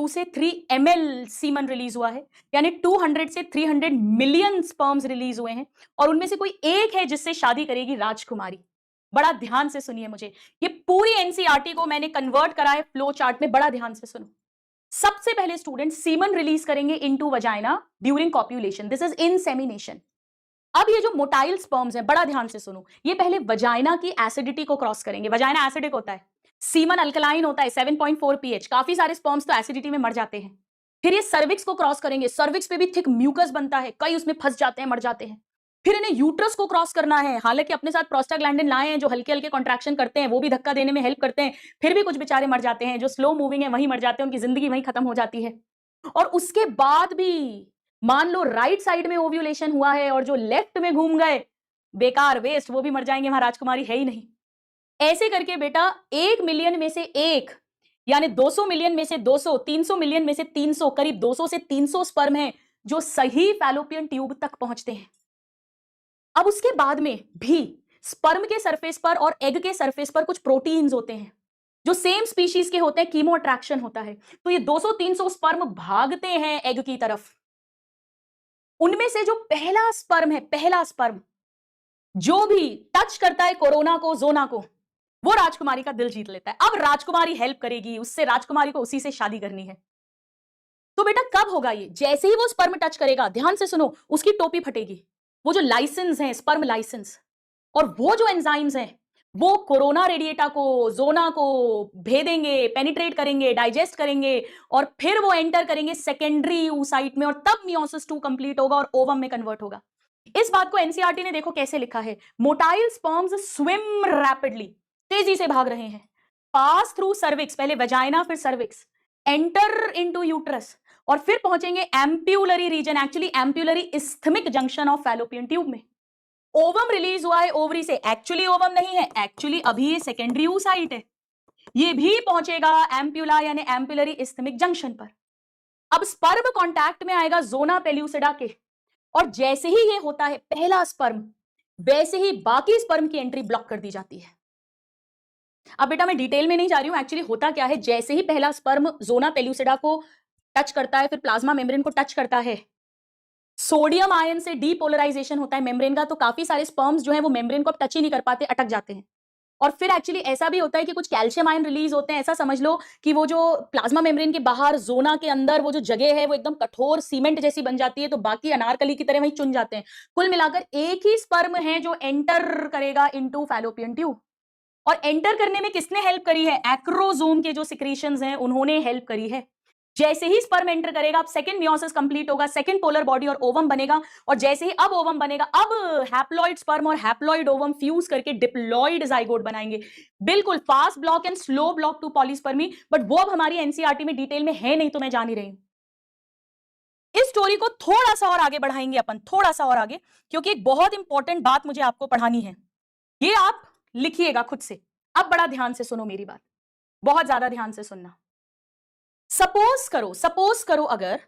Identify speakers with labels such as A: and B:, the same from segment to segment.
A: 2 से 3 ml semen release हुआ है, यानी 200 से 300 मिलियन स्पर्म्स रिलीज हुए हैं और उनमें से कोई एक है जिससे शादी करेगी राजकुमारी। बड़ा ध्यान से सुनिए मुझे, ये पूरी एनसीईआरटी को मैंने कन्वर्ट करा है फ्लो चार्ट में, बड़ा ध्यान से सुनो। सबसे पहले स्टूडेंट सीमन रिलीज करेंगे into vagina during copulation, this is insemination. अब ये जो मोटाइल स्पर्म्स हैं, बड़ा ध्यान से सुनो, ये पहले वजाइना की एसिडिटी को क्रॉस करेंगे। वजाइना एसिडिक होता है, सीमन अल्कलाइन होता है 7.4 पीएच, काफी सारे स्पर्म्स तो एसिडिटी में मर जाते हैं। फिर ये सर्विक्स को क्रॉस करेंगे, सर्विक्स पे भी थिक म्यूकस बनता है, कई उसमें फंस जाते हैं, मर जाते हैं। फिर इन्हें यूट्रस को क्रॉस करना है, हालांकि अपने साथ प्रोस्टाग्लैंडिन लाए हैं जो हल्के हल्के कॉन्ट्रैक्शन करते हैं, वो भी धक्का देने में हेल्प करते हैं, फिर भी कुछ बेचारे मर जाते हैं। जो स्लो मूविंग है वही मर जाते हैं, उनकी जिंदगी वही खत्म हो जाती है। और उसके बाद भी मान लो राइट साइड में ओव्यूलेशन हुआ है और जो लेफ्ट में घूम गए, बेकार, वेस्ट, वो भी मर जाएंगे, वहां राजकुमारी है ही नहीं। ऐसे करके बेटा 1 मिलियन में से एक, यानी 200 मिलियन में से 200, 300 मिलियन में से 300, करीब 200 से 300 स्पर्म हैं जो सही फैलोपियन ट्यूब तक पहुंचते हैं। अब उसके बाद में भी स्पर्म के सरफेस पर और एग के सरफेस पर कुछ प्रोटीन्स होते हैं जो सेम स्पीशीज के होते हैं, कीमो अट्रैक्शन होता है। तो ये 200-300 स्पर्म भागते हैं एग की तरफ। उनमें से जो पहला स्पर्म है, पहला स्पर्म जो भी टच करता है कोरोना को, जोना को, वो राजकुमारी का दिल जीत लेता है। अब राजकुमारी हेल्प करेगी उससे, राजकुमारी को उसी से शादी करनी है। तो बेटा कब होगा ये? जैसे ही वो स्पर्म टच करेगा, ध्यान से सुनो, उसकी टोपी फटेगी। वो जो लाइसेंस है, स्पर्म लाइसेंस, और वो जो एंजाइम्स हैं, वो कोरोना रेडिएटा को, जोना को भेदेंगे, पेनिट्रेट करेंगे, डाइजेस्ट करेंगे और फिर वो एंटर करेंगे सेकेंडरी oocyte में और तब मियोसिस 2 कंप्लीट होगा और ओवम में कन्वर्ट होगा। इस बात को एनसीईआरटी ने देखो कैसे लिखा है, मोटाइल स्पर्म्स स्विम रैपिडली, तेजी से भाग रहे हैं, पास थ्रू सर्विक्स, पहले वजाइना फिर सर्विक्स, एंटर इनटू यूट्रस और फिर पहुंचेंगे ampullary region, actually ampullary isthmic junction of fallopian tube में। ओवम रिलीज हुआ है ओवरी से, एक्चुअली ओवम नहीं है, एक्चुअली अभी ये सेकेंडरी oocyte है, ये भी पहुंचेगा एम्प्यूला यानी एम्प्यूलरी इस्थमिक जंक्शन पर। अब स्पर्म कांटेक्ट में आएगा जोना पेल्यूसिडा के, और जैसे ही ये होता है पहला स्पर्म, वैसे ही बाकी स्पर्म की एंट्री ब्लॉक कर दी जाती है। अब बेटा मैं डिटेल में नहीं जा रही हूं, एक्चुअली होता क्या है, जैसे ही पहला स्पर्म जोना पेल्यूसिडा को टच करता है, फिर प्लाज्मा मेम्ब्रेन को टच करता है, सोडियम आयन से डीपोलराइजेशन होता है मेम्ब्रेन का, तो काफी सारे स्पर्म्स जो है वो मेम्ब्रेन को टच ही नहीं कर पाते, अटक जाते हैं। और फिर एक्चुअली ऐसा भी होता है कि कुछ कैल्शियम आयन रिलीज होते हैं। ऐसा समझ लो कि वो जो प्लाज्मा मेम्ब्रेन के बाहर जोना के अंदर वो जो जगह है वो एकदम कठोर सीमेंट जैसी बन जाती है, तो बाकी अनारकली की तरह वहीं चुन जाते हैं। कुल मिलाकर एक ही स्पर्म है जो एंटर करेगा इनटू फैलोपियन ट्यूब। और एंटर करने में किसने हेल्प करी है? एक्रोसोम के जो सिक्रीशंस हैं उन्होंने हेल्प करी है। जैसे ही स्पर्म एंटर करेगा, अब सेकंड मियोसिस कंप्लीट होगा, सेकंड पोलर बॉडी और ओवम बनेगा, और जैसे ही अब ओवम बनेगा, अब हैप्लॉइड स्पर्म और हैप्लॉइड ओवम फ्यूज करके डिप्लॉइड जाइगोट बनाएंगे। बिल्कुल fast block and slow block to polyspermy, but वो अब हमारी एनसीईआरटी में डिटेल में है नहीं, तो मैं जान ही रही हूं। इस स्टोरी को थोड़ा सा और आगे बढ़ाएंगे अपन, थोड़ा सा और आगे, क्योंकि एक बहुत इंपॉर्टेंट बात मुझे आपको पढ़ानी है। ये आप लिखिएगा खुद से। अब बड़ा ध्यान से सुनो मेरी बात, बहुत ज्यादा ध्यान से सुनना। सपोज करो अगर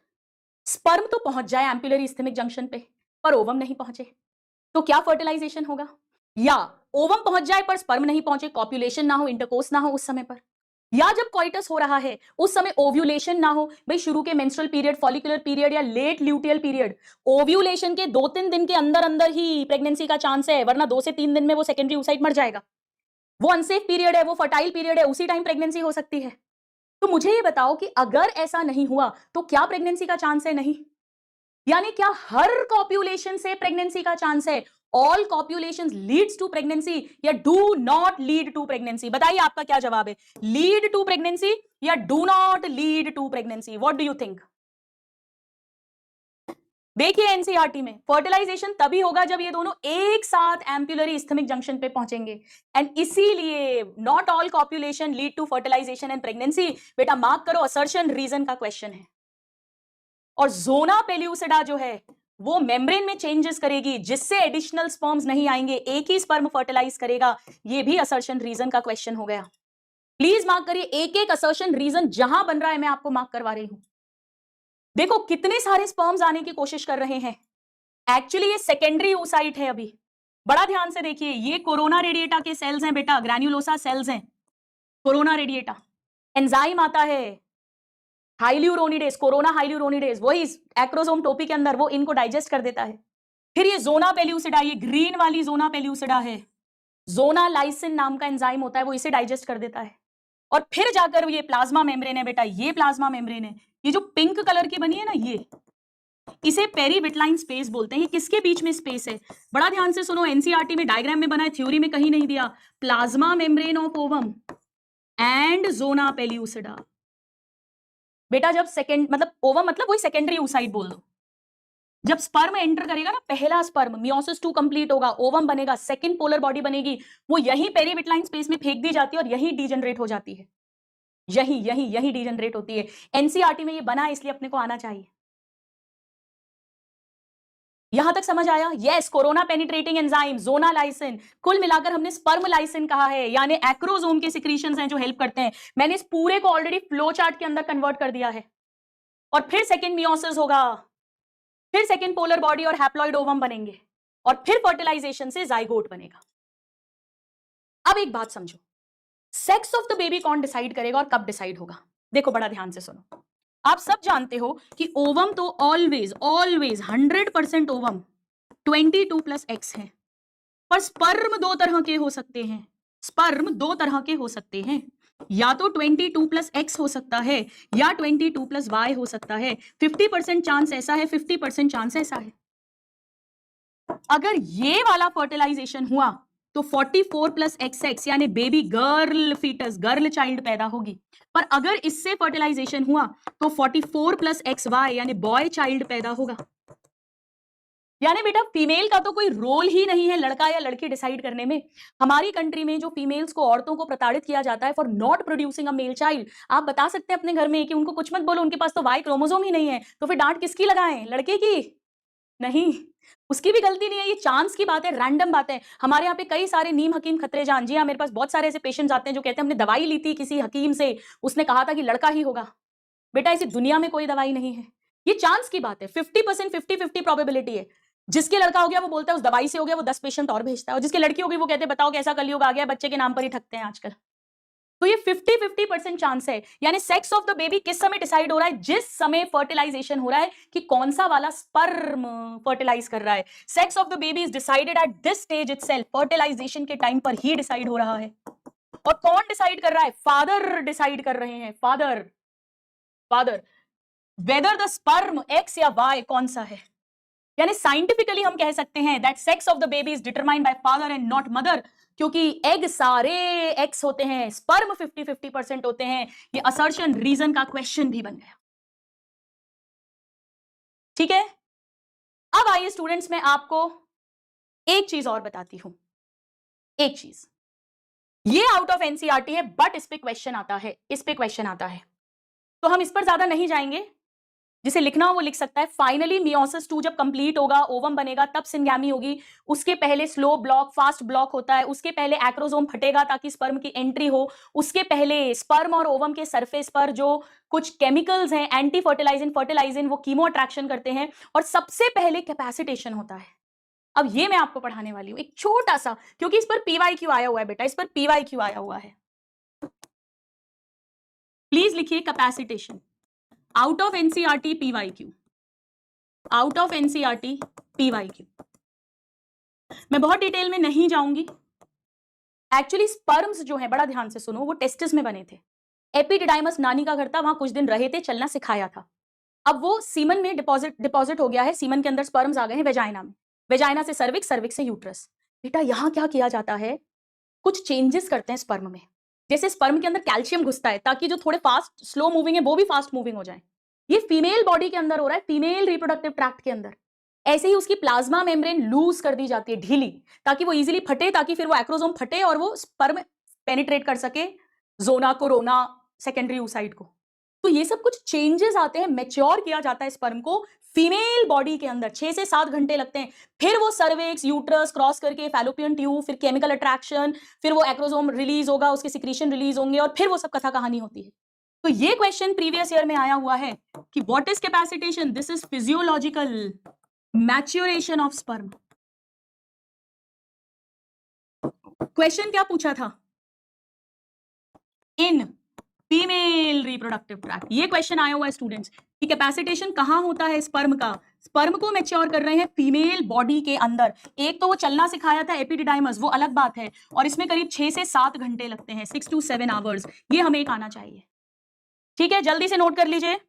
A: स्पर्म तो पहुंच जाए एम्पुलरी इस्थेमिक जंक्शन पे, पर ओवम नहीं पहुंचे, तो क्या फर्टिलाइजेशन होगा? या ओवम पहुंच जाए पर स्पर्म नहीं पहुंचे, कॉप्युलेशन ना हो, इंटरकोर्स ना हो उस समय पर, या जब कॉइटस हो रहा है उस समय ओव्यूलेशन ना हो, भाई शुरू के मेंस्ट्रुअल पीरियड, फॉलिकुलर पीरियड या लेट ल्यूटियल पीरियड, ओव्यूलेशन के 2-3 दिन के अंदर अंदर ही प्रेगनेंसी का चांस है, वरना 2 से 3 दिन में वो सेकेंडरी oocyte मर जाएगा। वो अनसेफ पीरियड है, वो फर्टाइल पीरियड है, उसी टाइम प्रेगनेंसी हो सकती है। तो मुझे ये बताओ कि अगर ऐसा नहीं हुआ तो क्या प्रेगनेंसी का चांस है? नहीं। यानी क्या हर कॉप्युलेशन से प्रेगनेंसी का चांस है? All copulations leads to pregnancy या do not lead to pregnancy? बताइए आपका क्या जवाब है, लीड टू प्रेगनेंसी या do not lead to pregnancy? What do you think? देखिए एनसीईआरटी में फर्टिलाइजेशन तभी होगा जब ये दोनों एक साथ एम्पुलरी इस्थमिक जंक्शन पे पहुंचेंगे, एंड इसीलिए not all copulation lead to fertilization and pregnancy. बेटा मार्क करो, असर्शन रीजन का क्वेश्चन है। और जोना पेल्यूसिडा जो है वो मेम्ब्रेन में चेंजेस करेगी जिससे एडिशनल स्पर्म्स नहीं आएंगे, एक ही स्पर्म फर्टिलाइज करेगा। ये भी असर्शन रीजन का क्वेश्चन हो गया। प्लीज मार्क करिए, एक एक असर्शन रीजन जहां बन रहा है मैं आपको मार्क करवा रही हूं। देखो कितने सारे स्पर्म्स आने की कोशिश कर रहे हैं, एक्चुअली ये सेकेंडरी oocyte है। अभी बड़ा ध्यान से देखिए, ये कोरोना रेडिएटा के सेल्स हैं बेटा, ग्रैन्युलोसा सेल्स हैं कोरोना रेडिएटा। एंजाइम आता है, हाइल्यूरोनिडेज, कोरोना हाइल्यूरोनिडेज, वही एक्रोसोम टोपी के अंदर, वो इनको डाइजेस्ट कर देता है। फिर ये जोना पेल्यूसिडा, ये ग्रीन वाली जोना पेल्यूसिडा है, जोना लाइसिन नाम का एंजाइम होता है, वो इसे डाइजेस्ट कर देता है। और फिर जाकर ये प्लाज्मा मेम्ब्रेन है बेटा, ये प्लाज्मा मेम्ब्रेन है, ये जो पिंक कलर की बनी है ना, ये इसे पेरीविटलाइन स्पेस बोलते हैं। ये किसके बीच में स्पेस है? बड़ा ध्यान से सुनो, एनसीईआरटी में डायग्राम में बना है, थ्योरी में कहीं नहीं दिया। Plasma membrane of ovum and zona pellucida. बेटा जब सेकेंड मतलब ओवम मतलब वही सेकेंडरी oocyte बोल दो। जब स्पर्म एंटर करेगा ना, पहला स्पर्म, मियोसिस 2 कंप्लीट होगा, ओवम बनेगा, सेकंड पोलर बॉडी बनेगी, वो यही पेरीविटलाइन स्पेस में फेंक दी जाती है और यही डीजनरेट हो जाती है, यही डीजनरेट होती है। एनसीईआरटी में ये बना है, इसलिए अपने को आना चाहिए। यहां तक समझ आया? यस, कोरोना पेनिट्रेटिंग एंजाइम जोना लाइसिन, कुल मिलाकर हमने स्पर्म लाइसिन कहा है, यानी एक्रोसोम के सिक्रीशंस हैं जो हेल्प करते हैं। मैंने इस पूरे को ऑलरेडी फ्लो चार्ट के अंदर कन्वर्ट कर दिया है। और फिर सेकंड मियोसिस होगा, फिर सेकंड पोलर बॉडी और हैप्लॉइड ओवम बनेंगे, और फिर फर्टिलाइजेशन से जाइगोट बनेगा। अब एक बात समझो, सेक्स ऑफ द बेबी कौन डिसाइड करेगा और कब डिसाइड होगा? देखो बड़ा ध्यान से सुनो, आप सब जानते हो कि ओवम तो ऑलवेज ऑलवेज 100% ओवम 22+X है, पर स्पर्म दो तरह के हो सकते हैं। स्पर्म दो तरह के हो सकते हैं, या तो 22+X हो सकता है या 22+Y हो सकता है। 50% चांस ऐसा है, 50% चांस ऐसा है। अगर ये वाला फर्टिलाइजेशन हुआ तो 44+XX यानी baby girl foetus, girl child पैदा होगी। पर अगर इससे फर्टिलाइजेशन हुआ तो 44+XY यानी बॉय चाइल्ड पैदा होगा। यानी बेटा फीमेल का तो कोई रोल ही नहीं है लड़का या लड़की डिसाइड करने में। हमारी कंट्री में जो फीमेल्स को, औरतों को प्रताड़ित किया जाता है for not producing a male child, आप बता सकते हैं अपने घर में कि उनको कुछ मत बोलो, उनके पास तो वाई क्रोमोसोम ही नहीं है, तो फिर डांट किसकी लगाएं? लड़के की? नहीं, उसकी भी गलती नहीं है, ये चांस की बात है, रैंडम बात है। हमारे यहाँ पे कई सारे नीम हकीम खत्रे जान, जी हाँ, मेरे पास बहुत सारे ऐसे पेशेंट्स आते हैं जो कहते हैं हमने दवाई ली थी किसी हकीम से, उसने कहा था कि लड़का ही होगा। बेटा ऐसी दुनिया में कोई दवाई नहीं है, ये चांस की बात है। 50% 50-50 प्रोबेबिलिटी है। जिसके लड़का हो गया वो बोलता है उस दवाई से हो गया, वो 10 पेशेंट और भेजता है, और जिसके लड़की हो गई वो कहते हैं बताओ कैसा कलयुग आ गया, बच्चे के नाम पर ही ठगते हैं आजकल। तो ये 50-50% चांस है। यानी सेक्स ऑफ द बेबी किस समय डिसाइड हो रहा है? जिस समय फर्टिलाइजेशन हो रहा है कि कौन सा वाला स्पर्म फर्टिलाइज कर रहा है। Sex of the baby is decided at this stage itself, fertilization के टाइम पर ही डिसाइड हो रहा है। और कौन डिसाइड कर रहा है? फादर डिसाइड कर रहे हैं, father. Father whether the sperm x या वाई कौन सा है। यानी साइंटिफिकली हम कह सकते हैं that sex of the baby is determined by father and not mother, क्योंकि एग सारे एक्स होते हैं, स्पर्म 50-50% होते हैं। ये असर्शन रीजन का क्वेश्चन भी बन गया। ठीक है, अब आइए स्टूडेंट्स, मैं आपको एक चीज और बताती हूं। एक चीज, ये आउट ऑफ एनसीईआरटी है, बट इस पे क्वेश्चन आता है, इस पे क्वेश्चन आता है, तो हम इस पर ज्यादा नहीं जाएंगे। जिसे लिखना हो वो लिख सकता है। फाइनली मियोसिस 2 जब कंप्लीट होगा, ओवम बनेगा, तब सिंगैमी होगी। उसके पहले स्लो ब्लॉक, फास्ट ब्लॉक होता है। उसके पहले एक्रोसोम फटेगा ताकि स्पर्म की एंट्री हो। उसके पहले स्पर्म और ओवम के सरफेस पर जो कुछ केमिकल्स हैं, एंटी फर्टिलाइजिन, फर्टिलाइजिन, वो कीमो अट्रैक्शन करते हैं, और सबसे पहले कैपेसिटेशन होता है। अब ये मैं आपको पढ़ाने वाली हूं, एक छोटा सा, क्योंकि इस पर पीवाईक्यू आया हुआ है बेटा, इस पर पीवाईक्यू आया हुआ है। प्लीज लिखिए capacitation, out of NCERT PYQ, out of NCERT PYQ. मैं बहुत डिटेल में नहीं जाऊंगी। एक्चुअली स्पर्म्स जो है, बड़ा ध्यान से सुनो, वो टेस्टिस में बने थे। एपिडिडाइमस नानी का घर था, वहां कुछ दिन रहे थे, चलना सिखाया था। अब वो सीमन में डिपॉजिट हो गया है, सीमन के अंदर स्पर्म्स आ गए हैं वेजाइना में, वेजाइना से सर्विक्स, सर्विक्स से यूट्रस। बेटा यहां क्या किया जाता है, कुछ चेंजेस करते हैं स्पर्म में। जैसे स्पर्म के अंदर कैल्शियम घुसता है ताकि जो थोड़े फास्ट स्लो मूविंग है वो भी फास्ट मूविंग हो जाए। ये फीमेल बॉडी के अंदर हो रहा है, फीमेल रिप्रोडक्टिव ट्रैक्ट के अंदर। ऐसे ही उसकी प्लाज्मा मेम्ब्रेन लूज कर दी जाती है, ढीली, ताकि वो इजीली फटे, ताकि फिर वो एक्रोसोम फटे और वो स्पर्म पेनिट्रेट कर सके जोना, कोरोना, सेकेंडरी oocyte को। तो ये सब कुछ चेंजेस आते हैं, मैच्योर किया जाता है स्पर्म को फीमेल बॉडी के अंदर, 6 से 7 घंटे लगते हैं। फिर वो सर्विक्स, यूट्रस क्रॉस करके फैलोपियन ट्यूब, फिर केमिकल अट्रैक्शन, फिर वो एक्रोसोम रिलीज होगा, उसके सिक्रीशन रिलीज होंगे, और फिर वो सब कथा कहानी होती है। तो ये क्वेश्चन प्रीवियस ईयर में आया हुआ है कि what is capacitation? This is physiological maturation of sperm. Question क्या पूछा था? In female reproductive tract. ये क्वेश्चन आया हुआ है स्टूडेंट्स कि कैपेसिटेशन कहाँ होता है स्पर्म का? स्पर्म को मैच्योर कर रहे हैं फीमेल बॉडी के अंदर। एक तो वो चलना सिखाया था एपिडिडाइमस, वो अलग बात है, और इसमें करीब 6 से 7 घंटे लगते हैं, 6 to 7 आवर्स। ये हमें एक आना चाहिए। ठीक है, जल्दी से नोट कर लीजिए।